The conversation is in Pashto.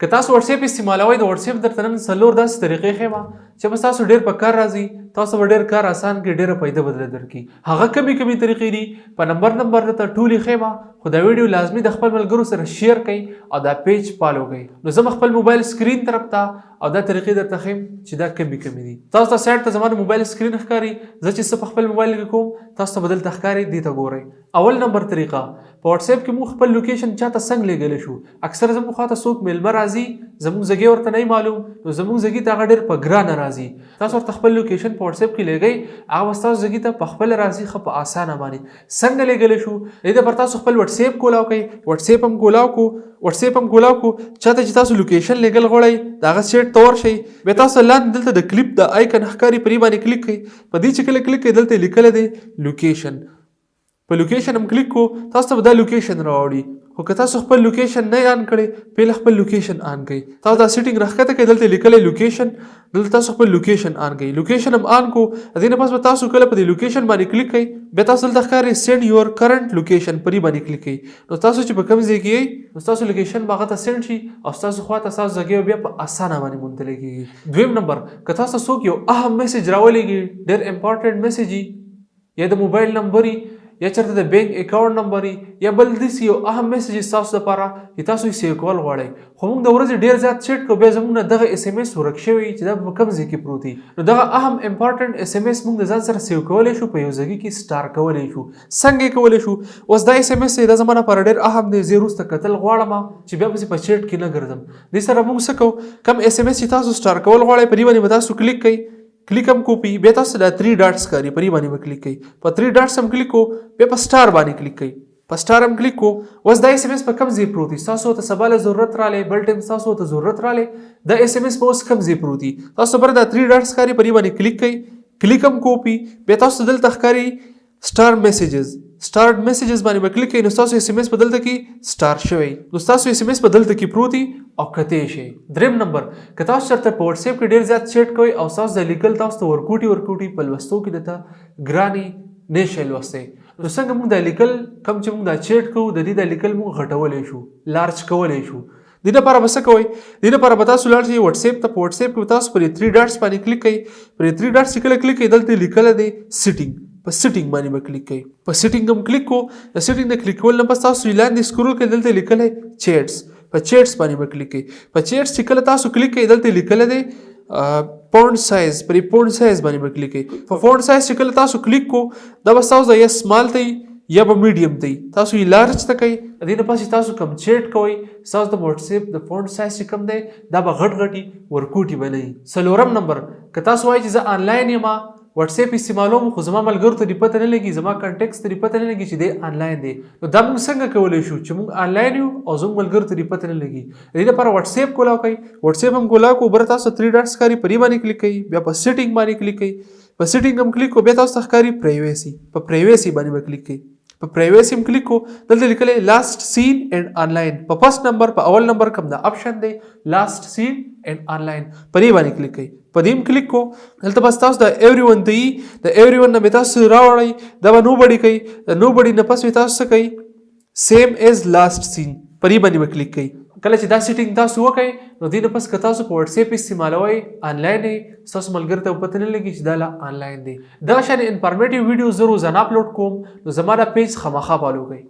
که تاسو واتس اپ استعمالوئ د واتس اپ درته نن څلور داسې طریقې ښیم چې بس تاسو ډېر په کار راځي، تاسو به ډېر کار آسان کړي، ډېره فایده به درته درکړي. هغه کمې طریقې دي په نمبر درته ټولې ښیم، خو دا ویډیو لازمي د خپل ملګرو سره شیر کړئ او دا پیج فالو کړئ. نو زه خپل موبایل سکرین طرف ته او دا طریقې درته ښیم چې دا کمې دي. تاسو ته سایډ ته زما د موبایل سکرین ښکاري، زه چې څه په خپل موبایل کې کوم تاسو ته به دلته ښکاري، دې ته ګورئ. اول نمبر طریقه په واتس اپ کې موږ خپل لوکیشن چاته څنګه لیږلی شو. اکثر زموږ خواته څوک میلمه راځي، زموږ ځګی ورته نه معلوم، نو زموږ ځګي ته هغه ډېر په ګرانه راځي. تاسو ورته خپل لوکیشن په واتس اپ کې لیږئ، هغه به ستاسو ځګي ته په خپله راځي ښه په اسانه باندې. څنګه لیږلی شو؟ دې دپاره تاسو خپل واتس اپ کولاو کړئ. واتس اپ هم کولاو کړو. چاته چې تاسو لوکیشن لیږل غواړئ د هغه سیټ ته ورشئ، بیا تاسو لاندې دلته د کلیپ د آیکن ښکاري په دې باندې کلیک کړئ. په دې چې کله کلیک کړئ دلته لیکلی دی لوکیشن. په لوکیشن هم کلیک کو، تاسو ته به دا لوکیشن راوړي. خو که تاسو خپل لوکیشن نه آن کړئ، پهله خپل لوکیشن آن کړئ. تاسو دا سیټینګ راښکته کړئ، دلته لیکلی لوکیشن، دلته تاسو خپل لوکیشن آن کړئ. لوکیشن هم آن کو، دې نه پس به تاسو کله په دې لوکیشن باندې کلیک کړئ، بیا تاسو دلته ښکاري سینډ یور کرنټ لوکیشن، په دې باندې کلیک کړئ. نو تاسو چې په کوم ځای کې یئ نو ستاسو لوکیشن به هغه ته سینډ شي او ستاسو خواته ستاسو ځګی بیا په اسانه باندې موندلی کېږي. دویم نمبر که تاسو څوک یو اهم میسج راولېږي، ډېر امپارټنټ میسج وي، یا د موبایل نمبر یا چېرته د بینک اکاونټ نمبر یا بل داسې یو اهم میسج ستاسو دپاره چې تاسو یې سیو کول غواړئ، خو موږ د ورځې ډېر زیات چیټ کوو، بیا زموږ نه دغه اس ام اس ورک شوی چې دا په کوم ځای کې پروت وي. نو دغه اهم امپارټنټ اس ام اس موږ د ځان سره سیو کولی شو، په یو ځای کې سټار کولی شو. څنګه یې کولی شو؟ اوس دا اس ام اس دا زما لپاره ډېر اهم دی، زه وروسته کتل غواړم چې بیا پسې په چیټ کې نه ګرځم. دې سره موږ څه کوو؟ کوم اس ام اس چې تاسو سټار کول غواړئ په دې باندې به تاسو کلیک کړئ، کلیک هم کوپی، بیا تاسو دا 3 ډاټس ښکاري په دې باندې به کلیک کړئ. په 3 ډاټس هم کلیک کو، بیا په سټار باندې کلیک کړئ، په سټار هم کلیک کو. اوس دا اس ام اس په کوم ځای پروت وي؟ تاسو ته سبا له ضرورت رالی، بل ټایم تاسو ته ضرورت رالی، دا اس ام اس په اوس کوم ځای پروت وي؟ تاسو بر دا 3 ډاټس ښکاري په دې باندې کلیک کړئ، کلیک هم کوپی، بیا تاسو دلته ښکاري سټار میسیجز باندې به کلیک کړئ، نو ستاسو اس ام اس په دلته کې سټار شوی، نو ستاسو اس ام اس په دلته کې پروت وي او کتی شي. دریم نمبر که تاسو چېرته په واتس اپ کې ډېر زیات چیټ کوئ او ستاسو د لیکل تاسو ته ورکوټي په لوستو کې درته ګرانې نه شئ لوستی، نو څنګه موږ دا لیکل کوم چې موږ دا چیټ کوو د دې دا لیکل موږ غټولی شو، لارج کولی شو. دې لپاره به څه کوئ؟ دې لپاره به تاسو لاړ شئ واتس اپ ته. په واتس اپ کې تاسو پر 3 ډاټس باندې کلیک کړئ. پر 3 ډاټس چې کله کلیک کړئ دلته لیکلی دی سیټینګ، په سیټینګ باندې به کلیک کړئ. په سیټینګ هم کلیک کو، د سیټینګ نه کلیک کول نه پس تاسو لاندې سکرول کړئ، دلته لیکلی چیټس، په چیټس باندې به کلیک کړئ. په چیټس چې کله تاسو کلیک کړئ دلته لیکلی دی فونټ سایز، پر فونټ سایز باندې به کلیک کړئ. په فونټ سایز چې کله تاسو کلیک کو دا به ستاسو د یا سمال ته یا به میډیم ته تاسو یې لارج ته کوئ. د دې نه پس تاسو کوم چیټ کوئ ستاسو د واتس اپ د فونټ سایز چې کوم دی دا به غټ ورکوټي به نه وي. څلورم نمبر که تاسو وایئ چې زه آنلاین یم، واتس اپ استعمالوم، خو زما ملګرو ته دې پته نه لګي، زما کنټیکټس ته دې پته نه لګي چې دی آنلاین دی، نو دا موږ څنګه کولی شو چې موږ آنلاین یو او زموږ ملګرو ته دې پته نه لګي؟ د دې لپاره واتس اپ کولاو کړئ. واتس اپ هم کولاو کو، بره تاسو 3 ډاټس ښکاري په دې باندې کلیک کړئ، بیا په سیټینګ باندې کلیک کړئ. په سیټینګ هم کلیک کو، بیا تاسو ته ښکاري پرایویسي، په پرایویسي باندې به کلیک کړئ. په پرایویسي هم کلیک کو، دلته لیکلی لاست سین اینډ آنلاین، په فرست نمبر په اول نمبر کوم دا آپشن دی لاست سین اینډ آنلاین، په دې باندې کلیک کړئ. په دې هم کلیک کو، دلته بس تاسو د ایوری ون ته یي، د ایوری ون نه به تاسو راوړئ، دا به نو بډي کوي، د نو بډي نه پس به تاسو څه کوئ؟ سیم ایز لاست سین، په دې باندې به کلیک کوئ. کله چې دا سیټینګ تاسو وکړئ نو دې نه پس که تاسو په واتس اپ استعمالوئ آنلاین یې، ستاسو ملګرو ته پته نه لګي چې دا لا آنلاین دی. دغه شان انفارمیټیو ویډیو زه روزانه اپلوډ کوم، نو زما دا پیج خامخا فالو کړئ.